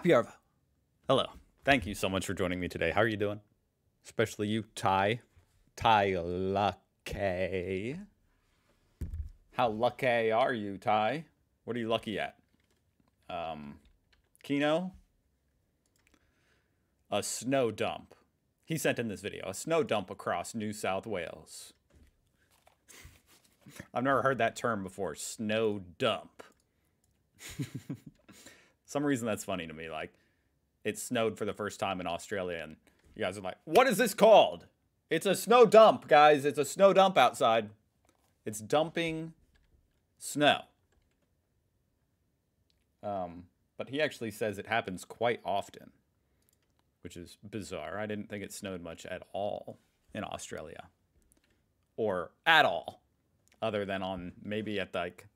Yarva. Hello. Thank you so much for joining me today. How are you doing? Especially you, Ty. Ty Lucky. How lucky are you, Ty? What are you lucky at? Kino? A snow dump. He sent in this video. A snow dump across New South Wales. I've never heard that term before. Snow dump. Some reason that's funny to me. Like, it snowed for the first time in Australia, and you guys are like, what is this called? It's a snow dump, guys. It's a snow dump outside. It's dumping snow. But he actually says it happens quite often, which is bizarre. I didn't think it snowed much at all in Australia. Or at all. Other than on maybe at like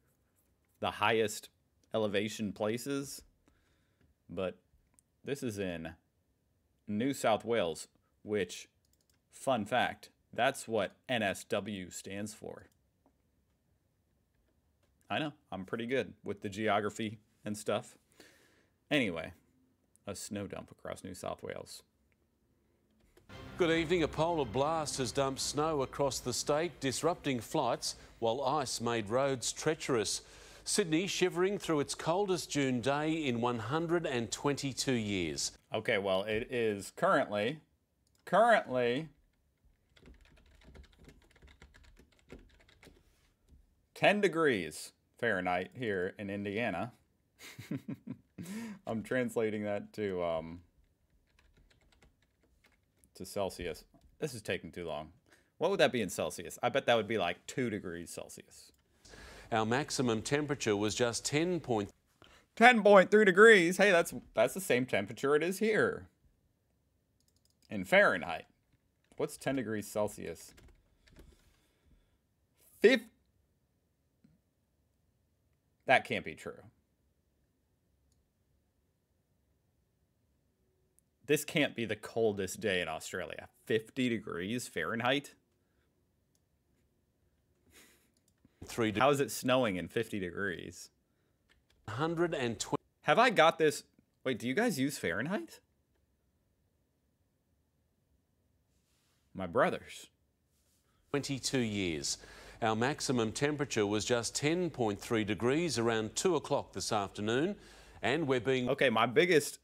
the highest elevation places. But this is in New South Wales, which, fun fact, that's what NSW stands for. I know, I'm pretty good with the geography and stuff. Anyway, a snow dump across New South Wales. Good evening. A polar blast has dumped snow across the state, disrupting flights while ice made roads treacherous. Sydney shivering through its coldest June day in 122 years. Okay, well, it is currently 10 degrees Fahrenheit here in Indiana. I'm translating that to Celsius. This is taking too long. What would that be in Celsius? I bet that would be like 2 degrees Celsius. Our maximum temperature was just 10.3 degrees. Hey, that's the same temperature it is here. In Fahrenheit. What's 10 degrees Celsius? That can't be true. This can't be the coldest day in Australia. 50 degrees Fahrenheit? How is it snowing in 50 degrees? 120. Have I got this? Wait, do you guys use Fahrenheit? My brothers. 22 years. Our maximum temperature was just 10.3 degrees around 2 o'clock this afternoon, and we're being... Okay, my biggest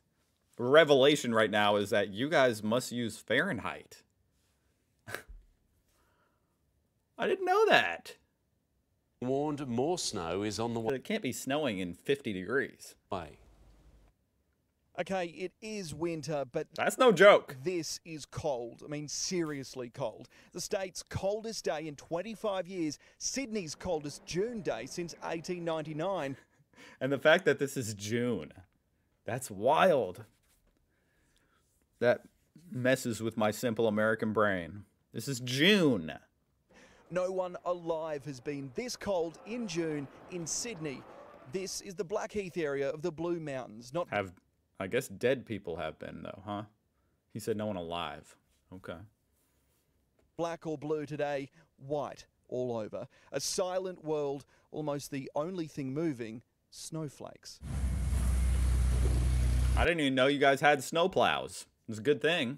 revelation right now is that you guys must use Fahrenheit. I didn't know that. warned more snow is on the way. It can't be snowing in 50 degrees. Okay, it is winter, but that's no joke. This is cold. I mean, seriously cold. The state's coldest day in 25 years, Sydney's coldest June day since 1899. And the fact that this is June, that's wild. That messes with my simple American brain. This is June. No one alive has been this cold in June in Sydney. This is the Blackheath area of the Blue Mountains. I guess dead people have been, though, huh? He said no one alive. Okay. Black or blue today, white all over. A silent world, almost the only thing moving, snowflakes. I didn't even know you guys had snowplows. It's a good thing.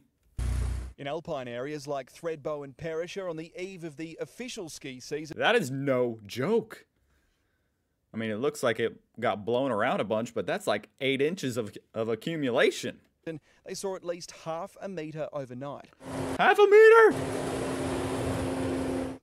In alpine areas like Thredbo and Perisher on the eve of the official ski season. That is no joke. I mean, it looks like it got blown around a bunch, but that's like 8 inches of accumulation. And they saw at least half a metre overnight. Half a metre?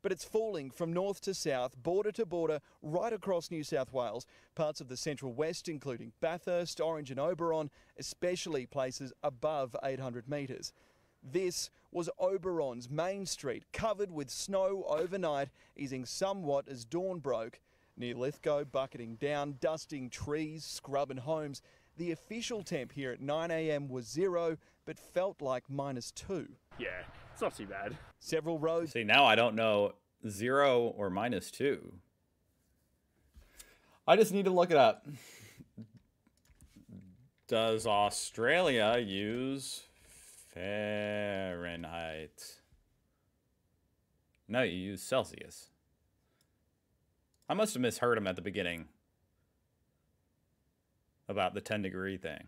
But it's falling from north to south, border to border, right across New South Wales. Parts of the central west, including Bathurst, Orange and Oberon, especially places above 800 metres. This was Oberon's main street, covered with snow overnight, easing somewhat as dawn broke. Near Lithgow, bucketing down, dusting trees, scrubbing homes. The official temp here at 9 a.m. was 0, but felt like -2. Yeah, it's not too bad. Several roads. See, now I don't know 0 or -2. I just need to look it up. Does Australia use Fahrenheit? No, you use Celsius. I must have misheard him at the beginning about the 10-degree thing.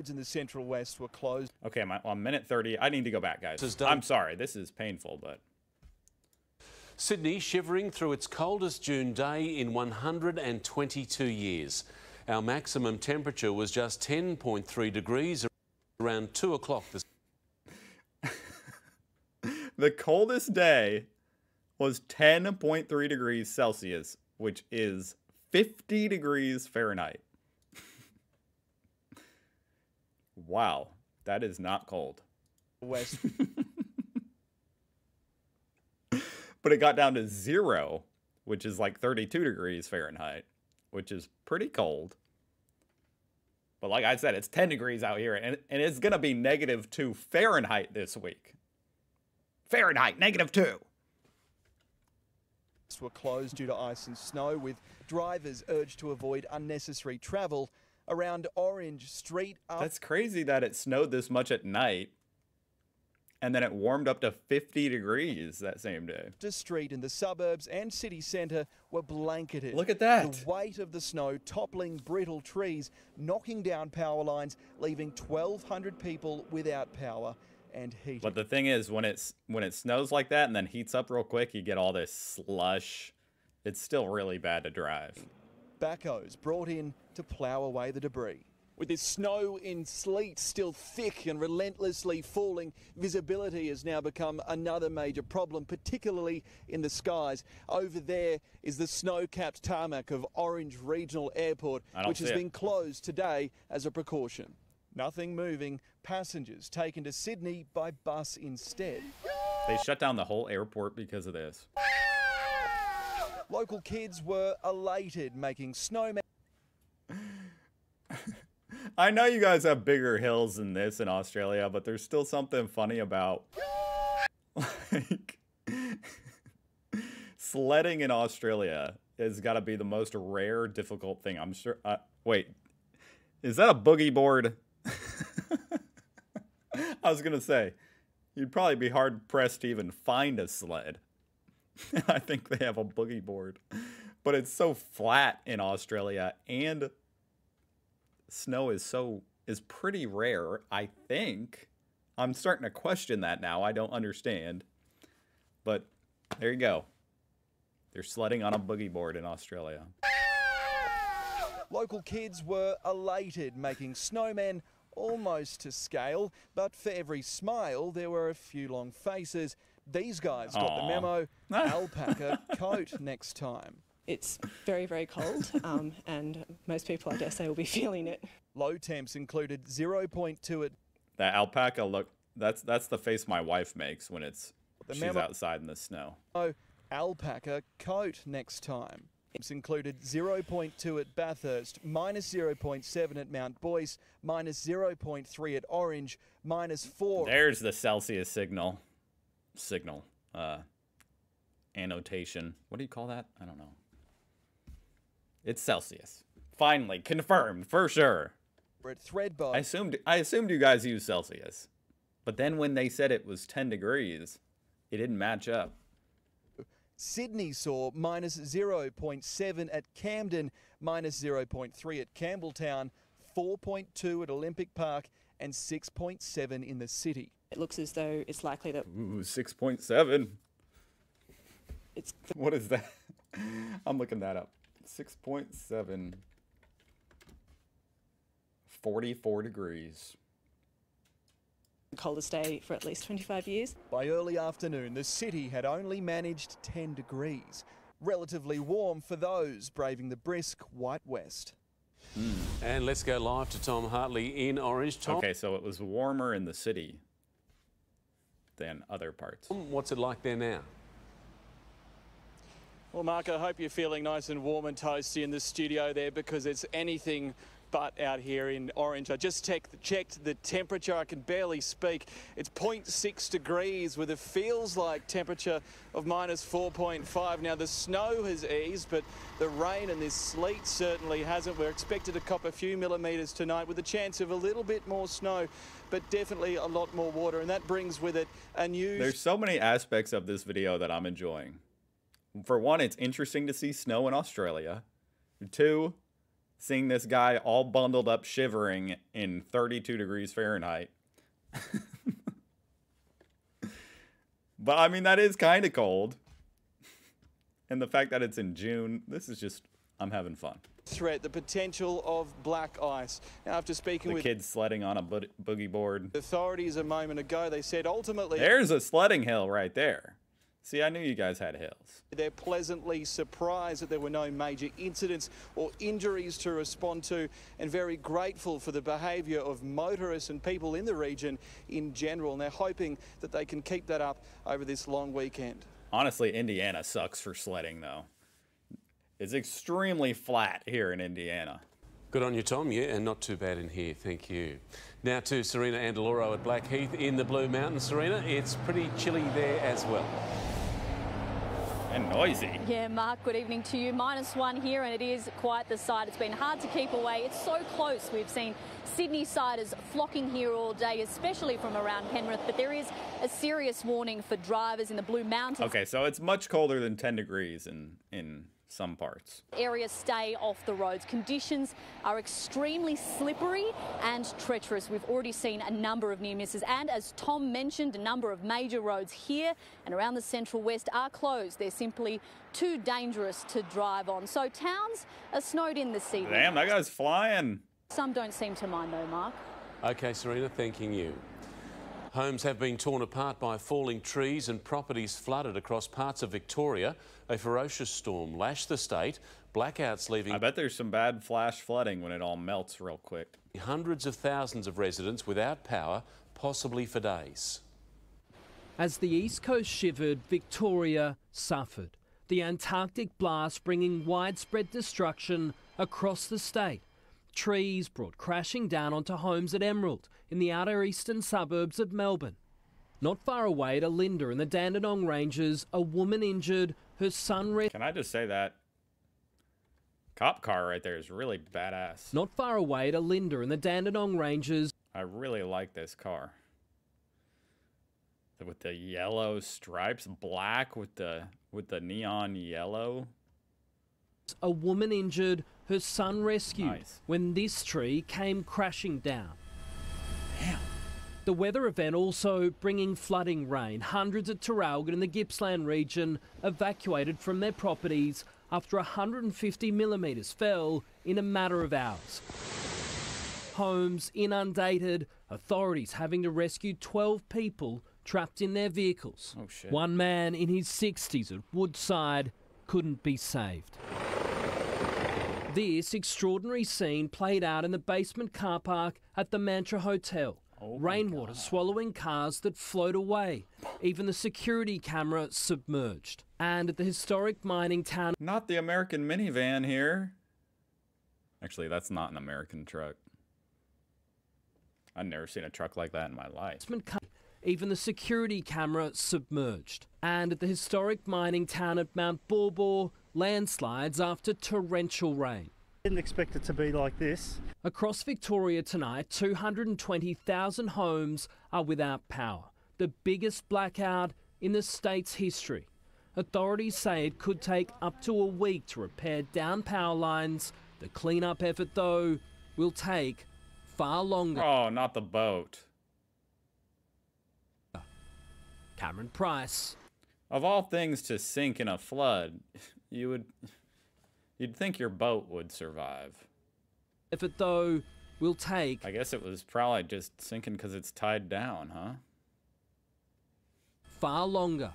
in the central west were closed. Okay, on minute 30. I need to go back, guys. Is done. I'm sorry. This is painful, but... Sydney shivering through its coldest June day in 122 years. Our maximum temperature was just 10.3 degrees around 2 o'clock this The coldest day was 10.3 degrees Celsius, which is 50 degrees Fahrenheit. Wow, that is not cold. West. But it got down to 0, which is like 32 degrees Fahrenheit, which is pretty cold. But like I said, it's 10 degrees out here, and it's going to be -2 Fahrenheit this week. Fahrenheit, -2. Were closed due to ice and snow, with drivers urged to avoid unnecessary travel around Orange Street. That's crazy that it snowed this much at night, and then it warmed up to 50 degrees that same day. The street in the suburbs and city centre were blanketed. Look at that. The weight of the snow toppling brittle trees, knocking down power lines, leaving 1,200 people without power and heating. But the thing is, when it snows like that and then heats up real quick, you get all this slush. It's still really bad to drive. Backhoes brought in to plough away the debris. With this snow and sleet still thick and relentlessly falling, visibility has now become another major problem, particularly in the skies. Over there is the snow-capped tarmac of Orange Regional Airport, which has been closed today as a precaution. Nothing moving, passengers taken to Sydney by bus instead. They shut down the whole airport because of this. Local kids were elated, making snowmen. I know you guys have bigger hills than this in Australia, but there's still something funny about like sledding in Australia has got to be the most rare, difficult thing. I'm sure. Wait, is that a boogie board? I was gonna say, you'd probably be hard pressed to even find a sled. I think they have a boogie board, but it's so flat in Australia, and snow is pretty rare. I think I'm starting to question that now. I don't understand, but there you go. They're sledding on a boogie board in Australia. Local kids were elated, making snowmen almost to scale, but for every smile, there were a few long faces. These guys got the memo. Alpaca coat next time. It's very, very cold, and most people, I dare say, will be feeling it. Low temps included 0.2 at... That alpaca look, that's the face my wife makes when she's outside in the snow. Alpaca coat next time. It's included 0.2 at Bathurst, -0.7 at Mount Boyce, -0.3 at Orange, -4. There's the Celsius signal. Annotation. What do you call that? I don't know. It's Celsius. Finally, confirmed for sure. At Thredbo. I assumed you guys use Celsius, but then when they said it was 10 degrees, it didn't match up. Sydney saw -0.7 at Camden, -0.3 at Campbelltown, 4.2 at Olympic Park, and 6.7 in the city. It looks as though it's likely that... Ooh, 6.7. It's... What is that? I'm looking that up. 6.7. 44 degrees. Coldest day for at least 25 years. By early afternoon, the city had only managed 10 degrees. Relatively warm for those braving the brisk white west. And let's go live to Tom Hartley in Orange. Tom, Okay, so it was warmer in the city than other parts. what's it like there now? Well, Mark, I hope you're feeling nice and warm and toasty in the studio there, because it's anything but out here in Orange. I just checked the temperature. I can barely speak. It's 0.6 degrees with a feels like temperature of -4.5. Now, the snow has eased, but the rain and this sleet certainly hasn't. We're expected to cop a few millimetres tonight with a chance of a little bit more snow, but definitely a lot more water. And that brings with it a new... There's so many aspects of this video that I'm enjoying. For one, it's interesting to see snow in Australia. 2, seeing this guy all bundled up shivering in 32 degrees Fahrenheit. But I mean, that is kind of cold. And the fact that it's in June, this is just, I'm having fun. Threat, the potential of black ice. Now, after speaking with kids sledding on a boogie board. authorities a moment ago, they said ultimately There's a sledding hill right there. See, I knew you guys had hills. they're pleasantly surprised that there were no major incidents or injuries to respond to, and very grateful for the behaviour of motorists and people in the region in general. And they're hoping that they can keep that up over this long weekend. Honestly, Indiana sucks for sledding, though. It's extremely flat here in Indiana. Good on you, Tom. Yeah, and not too bad in here. Thank you. Now to Serena Andaloro at Blackheath in the Blue Mountains. Serena, it's pretty chilly there as well. And noisy. Yeah, Mark, good evening to you. -1 here, and it is quite the sight. It's been hard to keep away. It's so close. We've seen Sydney-siders flocking here all day, especially from around Penrith, but there is a serious warning for drivers in the Blue Mountains. Okay, so it's much colder than 10 degrees in some parts. Areas stay off the roads. Conditions are extremely slippery and treacherous. We've already seen a number of near misses, and as Tom mentioned, a number of major roads here and around the Central West are closed. They're simply too dangerous to drive on. So towns are snowed in this evening. Damn, that guy's flying. Some don't seem to mind though, Mark. OK, Serena, thanking you. Homes have been torn apart by falling trees and properties flooded across parts of Victoria. A ferocious storm lashed the state, blackouts leaving... I bet there's some bad flash flooding when it all melts real quick. Hundreds of thousands of residents without power, possibly for days. As the East Coast shivered, Victoria suffered. The Antarctic blast bringing widespread destruction across the state. Trees brought crashing down onto homes at Emerald in the outer eastern suburbs of Melbourne. Not far away at Alinda in the Dandenong Ranges, a woman injured, her son... Can I just say that? Cop car right there is really badass. Not far away at Alinda in the Dandenong Ranges... I really like this car. With the yellow stripes, black with the neon yellow. A woman injured, her son rescued Nice. when this tree came crashing down. Damn. The weather event also bringing flooding rain. Hundreds at Traralgon in the Gippsland region evacuated from their properties after 150 millimetres fell in a matter of hours. Homes inundated, authorities having to rescue 12 people trapped in their vehicles. Oh, shit. One man in his 60s at Woodside couldn't be saved. This extraordinary scene played out in the basement car park at the Mantra Hotel. Oh my Rainwater God. swallowing cars that float away. Even the security camera submerged. And at the historic mining town... Not the American minivan here. Actually, that's not an American truck. I've never seen a truck like that in my life. Even the security camera submerged. And at the historic mining town at Mount Borbor, landslides after torrential rain. Didn't expect it to be like this. Across Victoria tonight, 220,000 homes are without power, the biggest blackout in the state's history. Authorities say it could take up to a week to repair down power lines. The clean-up effort, though, will take far longer. Oh, not the boat. Cameron Price. Of all things to sink in a flood, you'd think your boat would survive. Effort, though, will take... I guess it was probably just sinking because it's tied down, huh? far longer.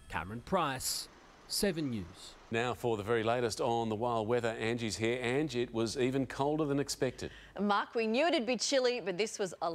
Cameron Price, 7 News. Now for the very latest on the wild weather. Angie's here. Angie, it was even colder than expected. Mark, we knew it'd be chilly, but this was a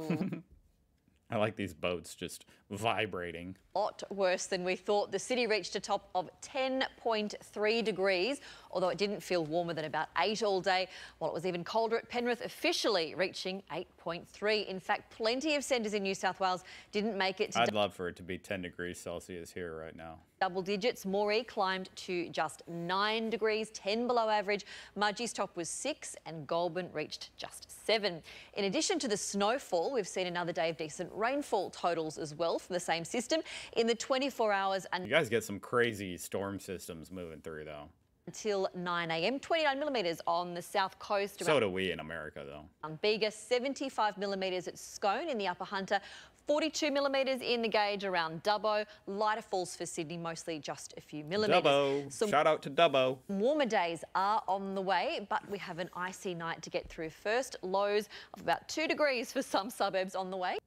I like these boats just vibrating. lot worse than we thought. The city reached a top of 10.3 degrees, although it didn't feel warmer than about 8 all day, while it was even colder at Penrith, officially reaching 8.3. In fact, plenty of centres in New South Wales didn't make it to I'd love for it to be 10 degrees Celsius here right now. double digits. Moree climbed to just 9 degrees, 10 below average. Mudgee's top was 6 and Goulburn reached just 7. In addition to the snowfall, we've seen another day of decent rainfall totals as well from the same system. In the 24 hours... You guys get some crazy storm systems moving through, though. until 9 a.m. 29 millimetres on the south coast. So do we in America, though. On Bega, 75 millimetres at Scone in the Upper Hunter, 42 millimetres in the gauge around Dubbo. Lighter falls for Sydney, mostly just a few millimetres. Dubbo. Shout out to Dubbo. Warmer days are on the way, but we have an icy night to get through first. Lows of about 2 degrees for some suburbs on the way.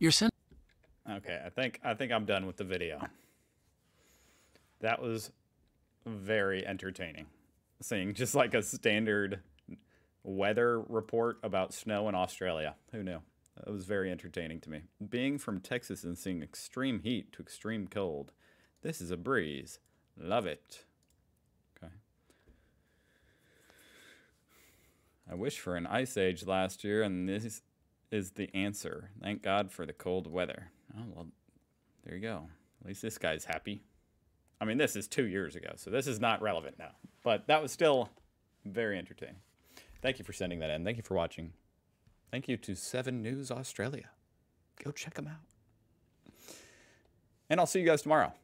Okay, I think I'm done with the video. That was very entertaining. Seeing just like a standard weather report about snow in Australia. Who knew? It was very entertaining to me. Being from Texas and seeing extreme heat to extreme cold. This is a breeze. Love it. Okay. I wish for an ice age last year, and this is the answer. Thank God for the cold weather. Oh, well, there you go. At least this guy's happy. I mean, this is 2 years ago, so this is not relevant now. But that was still very entertaining. Thank you for sending that in. Thank you for watching. Thank you to 7 News Australia. Go check them out. And I'll see you guys tomorrow.